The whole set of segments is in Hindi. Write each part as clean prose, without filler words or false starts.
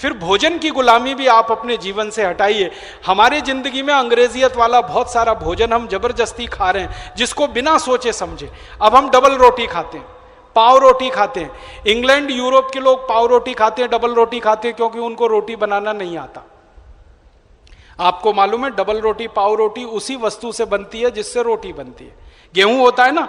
फिर भोजन की गुलामी भी आप अपने जीवन से हटाइए। हमारी जिंदगी में अंग्रेजियत वाला बहुत सारा भोजन हम जबरदस्ती खा रहे हैं, जिसको बिना सोचे समझे। अब हम डबल रोटी खाते हैं, पाव रोटी खाते हैं। इंग्लैंड यूरोप के लोग पाव रोटी खाते हैं, डबल रोटी खाते हैं, क्योंकि उनको रोटी बनाना नहीं आता। आपको मालूम है डबल रोटी पाव रोटी उसी वस्तु से बनती है जिससे रोटी बनती है। गेहूं होता है ना,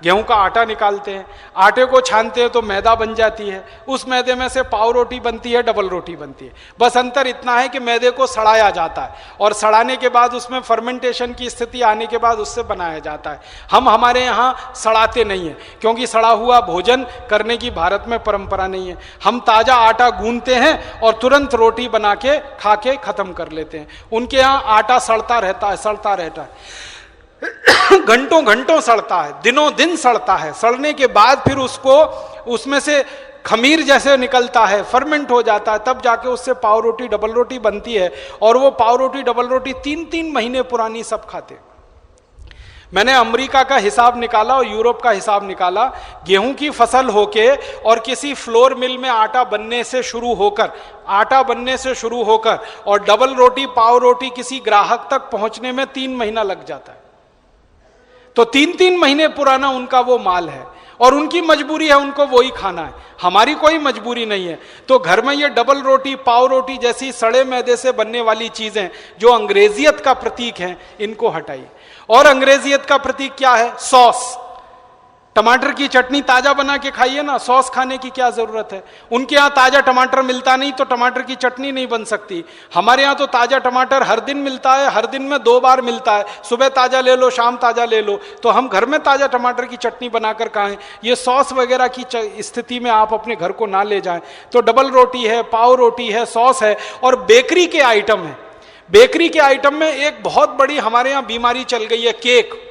गेहूं का आटा निकालते हैं, आटे को छानते हैं तो मैदा बन जाती है, उस मैदे में से पाव रोटी बनती है, डबल रोटी बनती है। बस अंतर इतना है कि मैदे को सड़ाया जाता है और सड़ाने के बाद उसमें फर्मेंटेशन की स्थिति आने के बाद उससे बनाया जाता है। हम हमारे यहाँ सड़ाते नहीं है, क्योंकि सड़ा हुआ भोजन करने की भारत में परंपरा नहीं है। हम ताजा आटा गूंथते हैं और तुरंत रोटी बना के खा के खत्म कर लेते हैं। उनके यहाँ आटा सड़ता रहता है, सड़ता रहता है, घंटों घंटों सड़ता है, दिनों दिन सड़ता है। सड़ने के बाद फिर उसको उसमें से खमीर जैसे निकलता है, फर्मेंट हो जाता है, तब जाके उससे पाव रोटी डबल रोटी बनती है। और वो पाव रोटी डबल रोटी 3-3 महीने पुरानी सब खाते। मैंने अमेरिका का हिसाब निकाला और यूरोप का हिसाब निकाला। गेहूं की फसल होके और किसी फ्लोर मिल में आटा बनने से शुरू होकर और डबल रोटी पाव रोटी किसी ग्राहक तक पहुंचने में 3 महीना लग जाता है। तो 3-3 महीने पुराना उनका वो माल है और उनकी मजबूरी है, उनको वही खाना है। हमारी कोई मजबूरी नहीं है। तो घर में ये डबल रोटी पाव रोटी जैसी सड़े मैदे से बनने वाली चीजें जो अंग्रेजियत का प्रतीक हैं, इनको हटाइए। और अंग्रेजियत का प्रतीक क्या है? सॉस। टमाटर की चटनी ताजा बना के खाइए ना, सॉस खाने की क्या जरूरत है? उनके यहाँ ताजा टमाटर मिलता नहीं तो टमाटर की चटनी नहीं बन सकती। हमारे यहाँ तो ताजा टमाटर हर दिन मिलता है, हर दिन में 2 बार मिलता है, सुबह ताजा ले लो शाम ताजा ले लो। तो हम घर में ताजा टमाटर की चटनी बनाकर खाएं। ये सॉस वगैरह की स्थिति में आप अपने घर को ना ले जाएं। तो डबल रोटी है, पाव रोटी है, सॉस है और बेकरी के आइटम है। बेकरी के आइटम में एक बहुत बड़ी हमारे यहाँ बीमारी चल गई है, केक।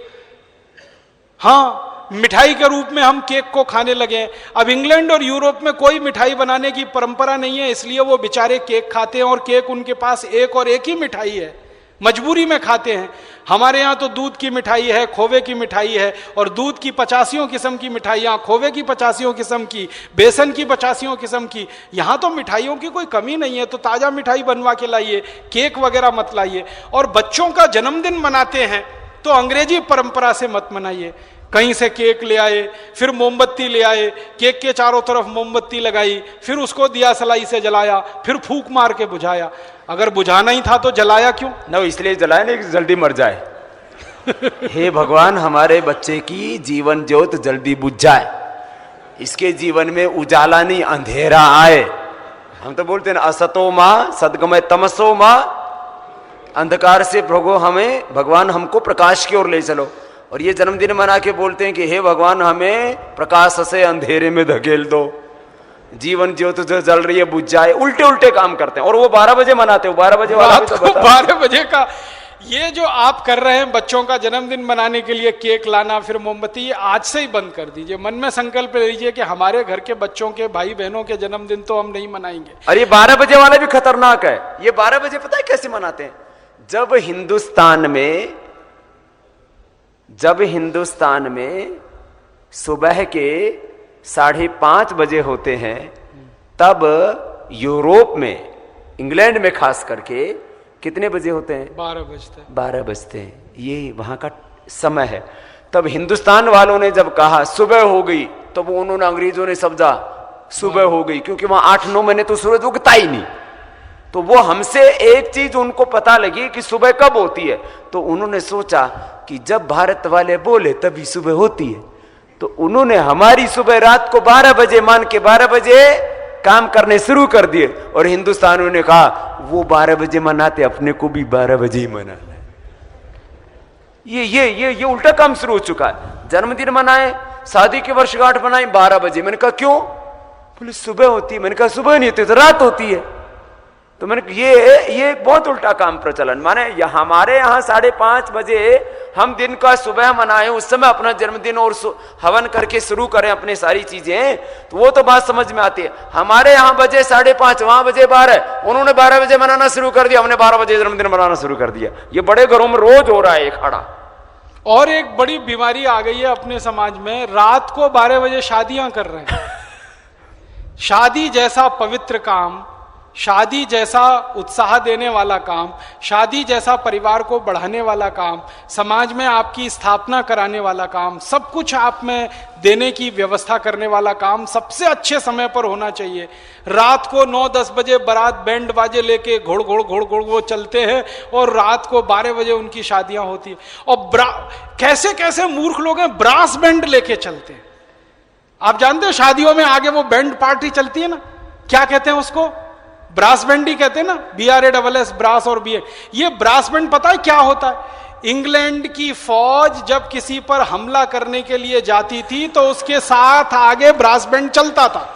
हाँ, मिठाई के रूप में हम केक को खाने लगे हैं। अब इंग्लैंड और यूरोप में कोई मिठाई बनाने की परंपरा नहीं है, इसलिए वो बेचारे केक खाते हैं और केक उनके पास एक और एक ही मिठाई है, मजबूरी में खाते हैं। हमारे यहाँ तो दूध की मिठाई है, खोवे की मिठाई है और दूध की 85 किस्म की मिठाइयाँ, खोवे की 85 किस्म की, बेसन की 85 किस्म की। यहाँ तो मिठाइयों की कोई कमी नहीं है। तो ताजा मिठाई बनवा के लाइए, केक वगैरह मत लाइए। और बच्चों का जन्मदिन मनाते हैं तो अंग्रेजी परंपरा से मत मनाइए। कहीं से केक ले आए, फिर मोमबत्ती ले आए, केक के चारों तरफ मोमबत्ती लगाई, फिर उसको दिया सलाई से जलाया, फिर फूंक मार के बुझाया। अगर बुझाना ही था तो जलाया क्यों? ना इसलिए जलाया नहीं कि जल्दी मर जाए। हे भगवान, हमारे बच्चे की जीवन ज्योत जल्दी बुझ जाए, इसके जीवन में उजाला नहीं अंधेरा आए। हम तो बोलते हैं असतो माँ सदगमय तमसो माँ, अंधकार से हमें भगवान हमको प्रकाश की ओर ले चलो। और ये जन्मदिन मना के बोलते हैं कि हे भगवान, हमें प्रकाश से अंधेरे में धकेल दो, जीवन ज्योत जो जल रही है बुझ जाए। उल्टे उल्टे काम करते हैं और वो 12 बजे मनाते हैं। 12 बजे वाला तो 12 बजे का ये जो आप कर रहे हैं बच्चों का जन्मदिन मनाने के लिए केक लाना फिर मोमबत्ती, ये आज से ही बंद कर दीजिए। मन में संकल्प ले लीजिए कि हमारे घर के बच्चों के भाई बहनों के जन्मदिन तो हम नहीं मनाएंगे। अरे ये 12 बजे वाला भी खतरनाक है। ये 12 बजे पता है कैसे मनाते हैं? जब हिंदुस्तान में सुबह के 5:30 बजे होते हैं, तब यूरोप में, इंग्लैंड में खास करके कितने बजे होते हैं? 12 बजते हैं। ये वहां का समय है। तब हिंदुस्तान वालों ने जब कहा सुबह हो गई, तो वो उन्होंने अंग्रेजों ने समझा सुबह हो गई, क्योंकि वहां 8-9 महीने तो सूरज उगता ही नहीं। तो वो हमसे एक चीज उनको पता लगी कि सुबह कब होती है। तो उन्होंने सोचा कि जब भारत वाले बोले तभी सुबह होती है। तो उन्होंने हमारी सुबह रात को 12 बजे मान के 12 बजे काम करने शुरू कर दिए। और हिंदुस्तानियों ने कहा वो 12 बजे मनाते, अपने को भी 12 बजे ही मनाना है। ये उल्टा काम शुरू हो चुका है। जन्मदिन मनाए, शादी की वर्षगांठ मनाए 12 बजे। मैंने कहा क्यों? बोले सुबह होती है। मैंने कहा सुबह नहीं होती तो रात होती है। तो मैंने ये बहुत उल्टा काम प्रचलन। माने हमारे यहाँ 5:30 बजे हम दिन का सुबह मनाएं, उस समय अपना जन्मदिन और हवन करके शुरू करें अपनी सारी चीजें, तो वो तो बात समझ में आती है। हमारे यहाँ बजे 5:30, वहां बजे 12, उन्होंने 12 बजे मनाना शुरू कर दिया, हमने 12 बजे जन्मदिन मनाना शुरू कर दिया। ये बड़े घरों में रोज हो रहा है खड़ा। और एक बड़ी बीमारी आ गई है अपने समाज में, रात को 12 बजे शादियां कर रहे हैं। शादी जैसा पवित्र काम शादी जैसा उत्साह देने वाला काम, शादी जैसा परिवार को बढ़ाने वाला काम, समाज में आपकी स्थापना कराने वाला काम, सब कुछ आप में देने की व्यवस्था करने वाला काम सबसे अच्छे समय पर होना चाहिए। रात को 9-10 बजे बारात बैंड बाजे लेके घोड़ घोड़ वो चलते हैं और रात को 12 बजे उनकी शादियां होती है। और कैसे कैसे मूर्ख लोग हैं, ब्रास बैंड लेके चलते हैं। आप जानते हैं शादियों में आगे वो बैंड पार्टी चलती है ना, क्या कहते हैं उसको? ब्रास बैंड ही कहते हैं ना, BRASS, ब्रास और BA। ये ब्रास बैंड पता है क्या होता है? इंग्लैंड की फौज जब किसी पर हमला करने के लिए जाती थी तो उसके साथ आगे ब्रास बैंड चलता था।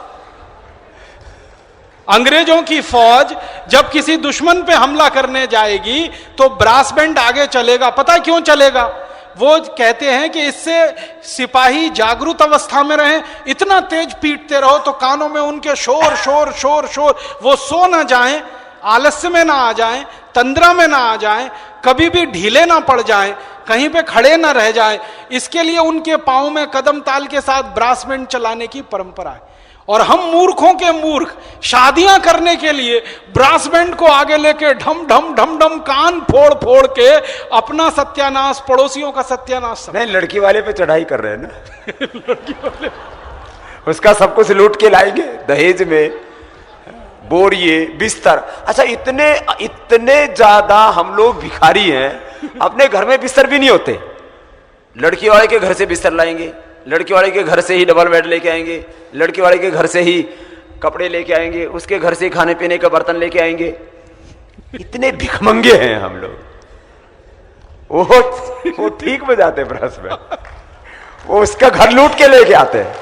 अंग्रेजों की फौज जब किसी दुश्मन पे हमला करने जाएगी तो ब्रास बैंड आगे चलेगा। पता है क्यों चलेगा? वो कहते हैं कि इससे सिपाही जागरूक अवस्था में रहें, इतना तेज पीटते रहो तो कानों में उनके शोर शोर शोर शोर, वो सो ना जाएं, आलस्य में ना आ जाएं, तंद्रा में ना आ जाएं, कभी भी ढीले ना पड़ जाएं, कहीं पे खड़े ना रह जाएं। इसके लिए उनके पांव में कदम ताल के साथ ब्रास बैंड चलाने की परंपरा है। और हम मूर्खों के मूर्ख शादियां करने के लिए ब्रास बैंड को आगे लेके ढम ढम ढम ढम कान फोड़ फोड़ के अपना सत्यानाश, पड़ोसियों का सत्यानाश। नहीं, लड़की वाले पे चढ़ाई कर रहे हैं ना। लड़की वाले उसका सब कुछ लूट के लाएंगे दहेज में, बोरिए, बिस्तर। अच्छा, इतने ज्यादा हम लोग भिखारी हैं, अपने घर में बिस्तर भी नहीं होते। लड़की वाले के घर से बिस्तर लाएंगे, लड़की वाले के घर से ही डबल बेड लेके आएंगे, लड़की वाले के घर से ही कपड़े लेके आएंगे, उसके घर से खाने पीने का बर्तन लेके आएंगे। इतने भिखमंगे हैं हम लोग। वो ठीक बजाते ब्रश में, वो उसका घर लूट के लेके आते हैं।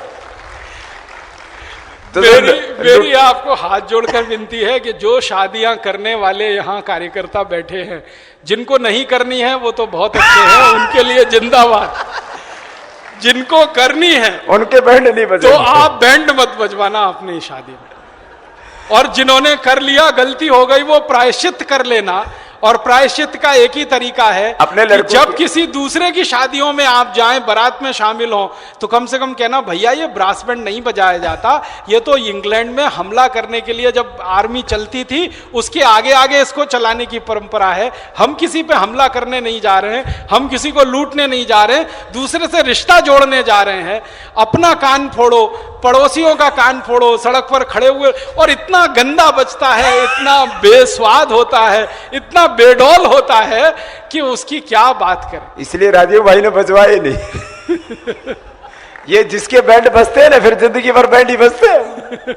तो मेरी आपको हाथ जोड़कर विनती है कि जो शादियां करने वाले यहाँ कार्यकर्ता बैठे हैं, जिनको नहीं करनी है वो तो बहुत अच्छे हैं, उनके लिए जिंदाबाद। जिनको करनी है उनके बैंड नहीं बजे, तो आप बैंड मत बजवाना अपनी शादी में। और जिन्होंने कर लिया, गलती हो गई, वो प्रायश्चित कर लेना। और प्रायश्चित का एक ही तरीका है, अपने लड़कों जब किसी दूसरे की शादियों में आप जाएं, बारात में शामिल हो, तो कम से कम कहना, भैया ये ब्रास बैंड नहीं बजाया जाता, ये तो इंग्लैंड में हमला करने के लिए जब आर्मी चलती थी उसके आगे आगे इसको चलाने की परंपरा है। हम किसी पे हमला करने नहीं जा रहे हैं, हम किसी को लूटने नहीं जा रहे हैं, दूसरे से रिश्ता जोड़ने जा रहे हैं। अपना कान फोड़ो, पड़ोसियों का कान फोड़ो, सड़क पर खड़े हुए। और इतना गंदा बजता है, इतना बेस्वाद होता है, इतना बेडौल होता है कि उसकी क्या बात करें। इसलिए राजीव भाई ने बजवाए नहीं। ये जिसके बैंड बजते हैं ना, फिर जिंदगी भर बैंड ही बजते हैं।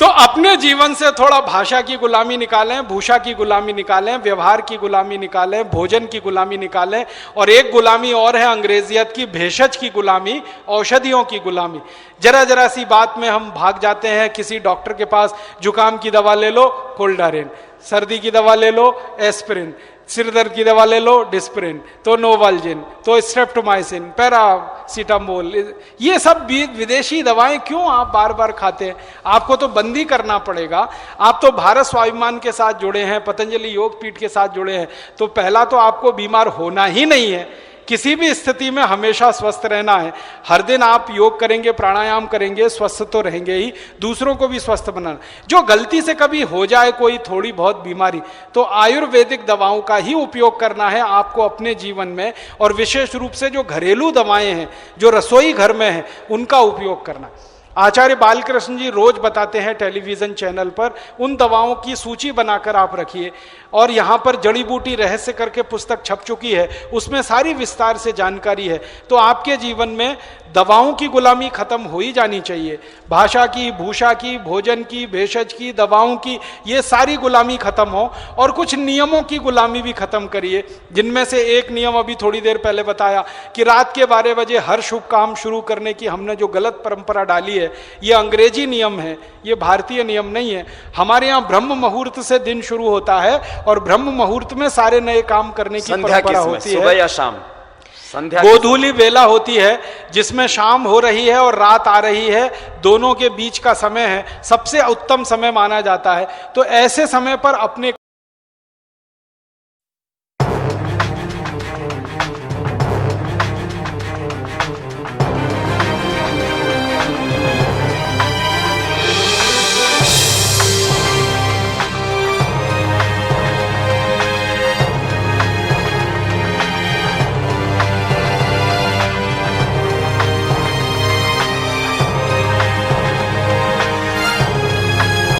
तो अपने जीवन से थोड़ा भाषा की गुलामी निकालें, भूषा की गुलामी निकालें, व्यवहार की गुलामी निकालें, भोजन की गुलामी निकालें। और एक गुलामी और है अंग्रेजियत की, भेषज की गुलामी, औषधियों की गुलामी। जरा जरा सी बात में हम भाग जाते हैं किसी डॉक्टर के पास, जुकाम की दवा ले लो कोल्डारेन, सर्दी की दवा ले लो एस्पिरिन, सिर दर्द की दवा ले लो डिस्प्रिन, तो नोवाल्जिन, तो स्ट्रेप्टोमाइसिन, पैरासीटामोल। ये सब विदेशी दवाएं क्यों आप बार बार खाते हैं? आपको तो बंदी करना पड़ेगा। आप तो भारत स्वाभिमान के साथ जुड़े हैं, पतंजलि योग पीठ के साथ जुड़े हैं, तो पहला तो आपको बीमार होना ही नहीं है। किसी भी स्थिति में हमेशा स्वस्थ रहना है। हर दिन आप योग करेंगे, प्राणायाम करेंगे, स्वस्थ तो रहेंगे ही, दूसरों को भी स्वस्थ बनाना। जो गलती से कभी हो जाए कोई थोड़ी बहुत बीमारी, तो आयुर्वेदिक दवाओं का ही उपयोग करना है आपको अपने जीवन में। और विशेष रूप से जो घरेलू दवाएं हैं, जो रसोई घर में हैं, उनका उपयोग करना। आचार्य बालकृष्ण जी रोज बताते हैं टेलीविजन चैनल पर, उन दवाओं की सूची बनाकर आप रखिए। और यहाँ पर जड़ी बूटी रहस्य करके पुस्तक छप चुकी है, उसमें सारी विस्तार से जानकारी है। तो आपके जीवन में दवाओं की गुलामी खत्म हो ही जानी चाहिए। भाषा की, भूषा की, भोजन की, भेषज की, दवाओं की, ये सारी गुलामी खत्म हो। और कुछ नियमों की गुलामी भी खत्म करिए, जिनमें से एक नियम अभी थोड़ी देर पहले बताया कि रात के 12 बजे हर शुभ काम शुरू करने की हमने जो गलत परंपरा डाली है, ये अंग्रेजी नियम है, ये भारतीय नियम नहीं है। हमारे यहाँ ब्रह्म मुहूर्त से दिन शुरू होता है और ब्रह्म मुहूर्त में सारे नए काम करने की परंपरा होती है। सुबह या शाम, संध्या गोधूली बेला होती है, जिसमें शाम हो रही है और रात आ रही है, दोनों के बीच का समय है, सबसे उत्तम समय माना जाता है। तो ऐसे समय पर अपने